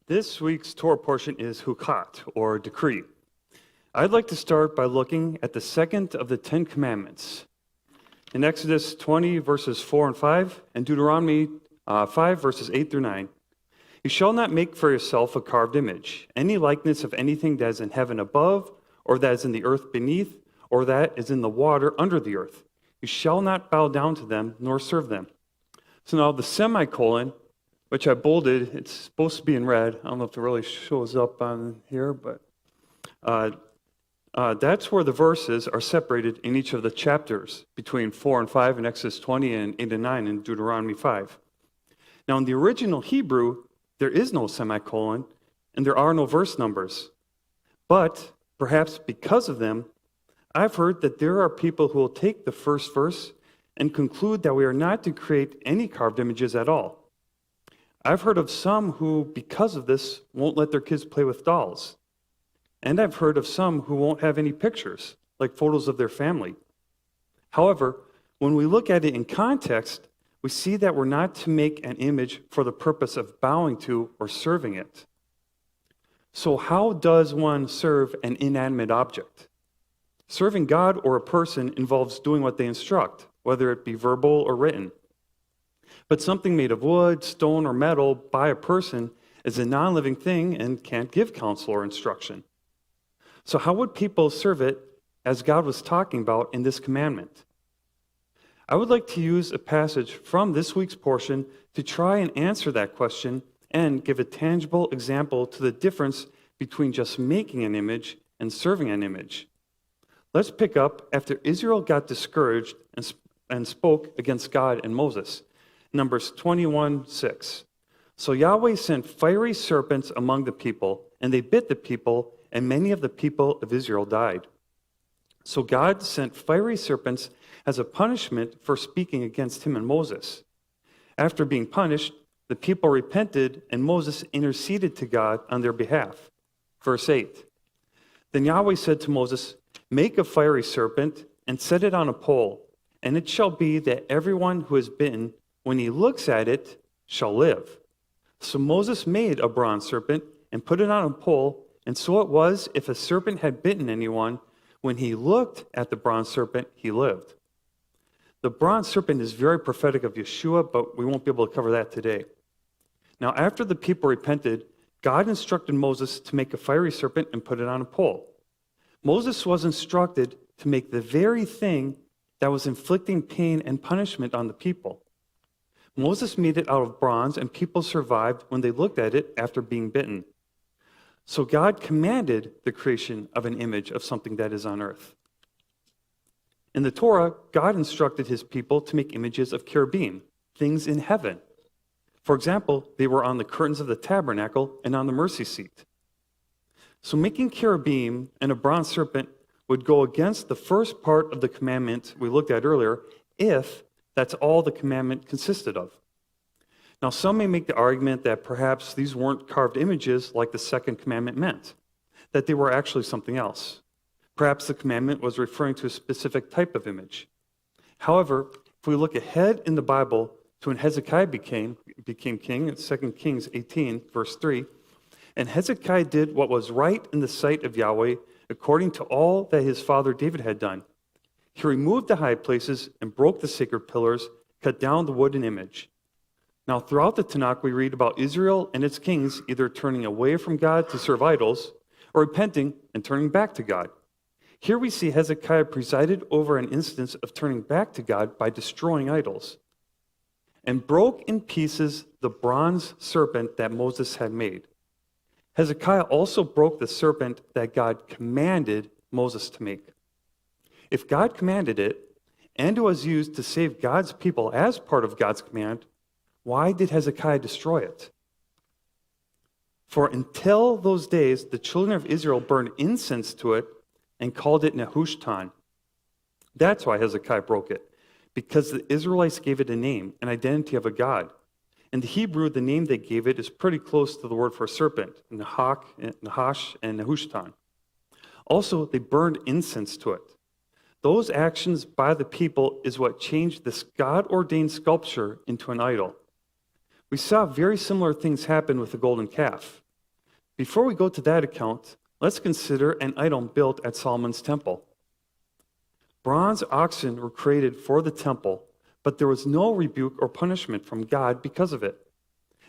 This week's Torah portion is Hukat, or decree. I'd like to start by looking at the second of the Ten Commandments. In Exodus 20, verses 4 and 5, and Deuteronomy 5, verses 8 through 9, you shall not make for yourself a carved image, any likeness of anything that is in heaven above, or that is in the earth beneath, or that is in the water under the earth. You shall not bow down to them, nor serve them. So now the semicolon, which I bolded, it's supposed to be in red. I don't know if it really shows up on here, but that's where the verses are separated in each of the chapters, between 4 and 5 in Exodus 20 and 8 and 9 in Deuteronomy 5. Now in the original Hebrew, there is no semicolon, and there are no verse numbers. But perhaps because of them, I've heard that there are people who will take the first verse and conclude that we are not to create any carved images at all. I've heard of some who, because of this, won't let their kids play with dolls. And I've heard of some who won't have any pictures, like photos of their family. However, when we look at it in context, we see that we're not to make an image for the purpose of bowing to or serving it. So how does one serve an inanimate object? Serving God or a person involves doing what they instruct, whether it be verbal or written. But something made of wood, stone, or metal by a person is a non-living thing and can't give counsel or instruction. So how would people serve it as God was talking about in this commandment? I would like to use a passage from this week's portion to try and answer that question and give a tangible example to the difference between just making an image and serving an image. Let's pick up after Israel got discouraged and spoke against God and Moses. Numbers 21:6. So Yahweh sent fiery serpents among the people, and they bit the people, and many of the people of Israel died. So God sent fiery serpents as a punishment for speaking against him and Moses. After being punished, the people repented, and Moses interceded to God on their behalf. Verse 8. Then Yahweh said to Moses, "Make a fiery serpent and set it on a pole, and it shall be that everyone who is bitten, when he looks at it, shall live." So Moses made a bronze serpent and put it on a pole, and so it was, if a serpent had bitten anyone, when he looked at the bronze serpent, he lived. The bronze serpent is very prophetic of Yeshua, but we won't be able to cover that today. Now, after the people repented, God instructed Moses to make a fiery serpent and put it on a pole. Moses was instructed to make the very thing that was inflicting pain and punishment on the people. Moses made it out of bronze, and people survived when they looked at it after being bitten. So God commanded the creation of an image of something that is on earth. In the Torah, God instructed his people to make images of cherubim, things in heaven. For example, they were on the curtains of the tabernacle and on the mercy seat. So making cherubim and a bronze serpent would go against the first part of the commandment we looked at earlier, if that's all the commandment consisted of. Now, some may make the argument that perhaps these weren't carved images like the second commandment meant, that they were actually something else. Perhaps the commandment was referring to a specific type of image. However, if we look ahead in the Bible to when Hezekiah became king, in 2 Kings 18, verse 3, and Hezekiah did what was right in the sight of Yahweh, according to all that his father David had done. He removed the high places and broke the sacred pillars, cut down the wooden image. Now, throughout the Tanakh, we read about Israel and its kings either turning away from God to serve idols or repenting and turning back to God. Here we see Hezekiah presided over an instance of turning back to God by destroying idols and broke in pieces the bronze serpent that Moses had made. Hezekiah also broke the serpent that God commanded Moses to make. If God commanded it, and it was used to save God's people as part of God's command, why did Hezekiah destroy it? For until those days, the children of Israel burned incense to it and called it Nehushtan. That's why Hezekiah broke it, because the Israelites gave it a name, an identity of a god. In the Hebrew, the name they gave it is pretty close to the word for serpent, Nahash, and Nehushtan. Also, they burned incense to it. Those actions by the people is what changed this God-ordained sculpture into an idol. We saw very similar things happen with the golden calf. Before we go to that account, let's consider an idol built at Solomon's temple. Bronze oxen were created for the temple, but there was no rebuke or punishment from God because of it.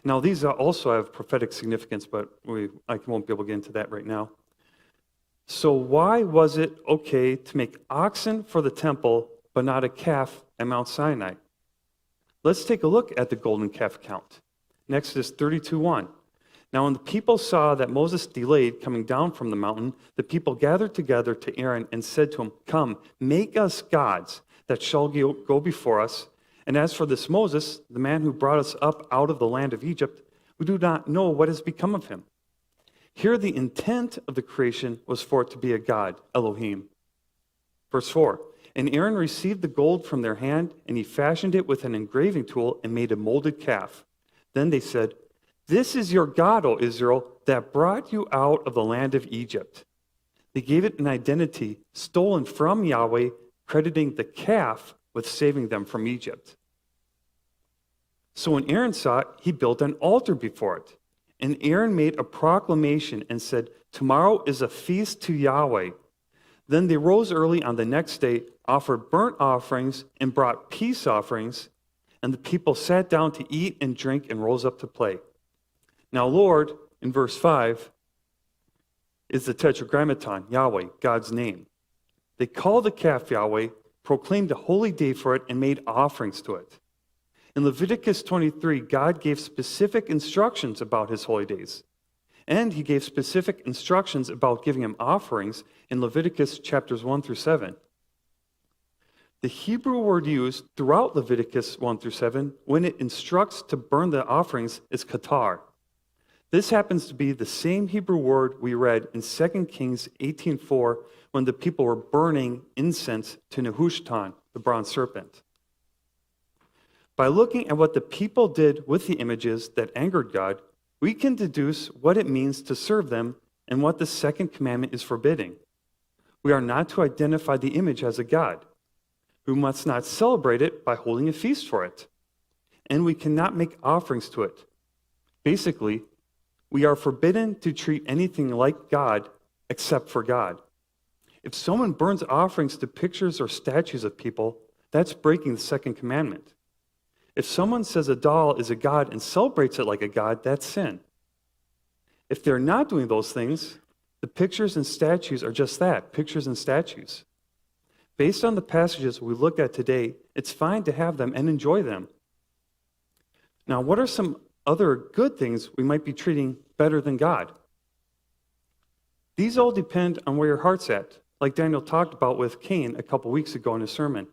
Now, these also have prophetic significance, but I won't be able to get into that right now. So why was it okay to make oxen for the temple, but not a calf at Mount Sinai? Let's take a look at the golden calf account. In Exodus 32:1. Now, when the people saw that Moses delayed coming down from the mountain, the people gathered together to Aaron and said to him, "Come, make us gods that shall go before us. And as for this Moses, the man who brought us up out of the land of Egypt, we do not know what has become of him." Here, the intent of the creation was for it to be a god, Elohim. Verse 4, "And Aaron received the gold from their hand, and he fashioned it with an engraving tool and made a molded calf. Then they said, 'This is your God, O Israel, that brought you out of the land of Egypt.' They gave it an identity stolen from Yahweh, crediting the calf with saving them from Egypt. So when Aaron saw it, he built an altar before it. And Aaron made a proclamation and said, 'Tomorrow is a feast to Yahweh.' Then they rose early on the next day, offered burnt offerings, and brought peace offerings. And the people sat down to eat and drink and rose up to play. Now, Lord, in verse 5, is the Tetragrammaton, Yahweh, God's name. They called the calf Yahweh, proclaimed a holy day for it, and made offerings to it. In Leviticus 23, God gave specific instructions about his holy days. And he gave specific instructions about giving him offerings in Leviticus chapters 1 through 7. The Hebrew word used throughout Leviticus 1 through 7 when it instructs to burn the offerings is katar. This happens to be the same Hebrew word we read in 2 Kings 18:4 when the people were burning incense to Nehushtan, the bronze serpent. By looking at what the people did with the images that angered God, we can deduce what it means to serve them and what the second commandment is forbidding. We are not to identify the image as a god. We must not celebrate it by holding a feast for it. And we cannot make offerings to it. Basically, we are forbidden to treat anything like God except for God. If someone burns offerings to pictures or statues of people, that's breaking the second commandment. If someone says a doll is a god and celebrates it like a god, that's sin. If they're not doing those things, the pictures and statues are just that, pictures and statues. Based on the passages we look at today, it's fine to have them and enjoy them. Now, what are some other good things we might be treating better than God? These all depend on where your heart's at, like Daniel talked about with Cain a couple weeks ago in his sermon.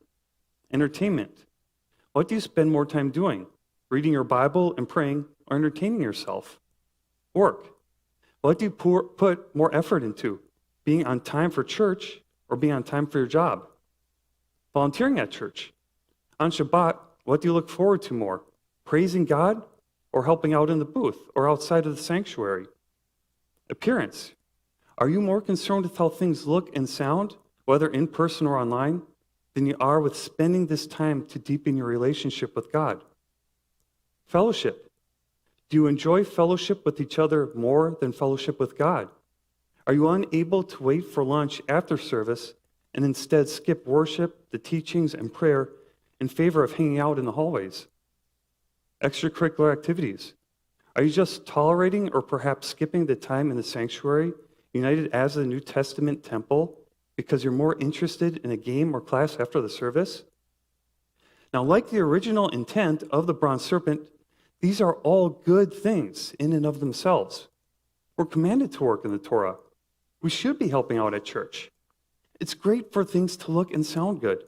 Entertainment. What do you spend more time doing? Reading your Bible and praying or entertaining yourself? Work. What do you put more effort into? Being on time for church or being on time for your job? Volunteering at church. On Shabbat, what do you look forward to more? Praising God or helping out in the booth or outside of the sanctuary? Appearance. Are you more concerned with how things look and sound, whether in person or online, than you are with spending this time to deepen your relationship with God? Fellowship. Do you enjoy fellowship with each other more than fellowship with God? Are you unable to wait for lunch after service and instead skip worship, the teachings, and prayer in favor of hanging out in the hallways? Extracurricular activities. Are you just tolerating or perhaps skipping the time in the sanctuary, united as the New Testament temple, because you're more interested in a game or class after the service? Now, like the original intent of the bronze serpent, these are all good things in and of themselves. We're commanded to work in the Torah. We should be helping out at church. It's great for things to look and sound good.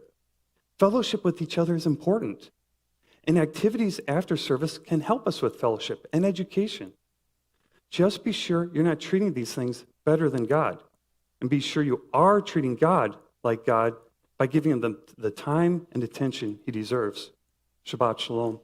Fellowship with each other is important. And activities after service can help us with fellowship and education. Just be sure you're not treating these things better than God. And be sure you are treating God like God by giving him the time and attention he deserves. Shabbat Shalom.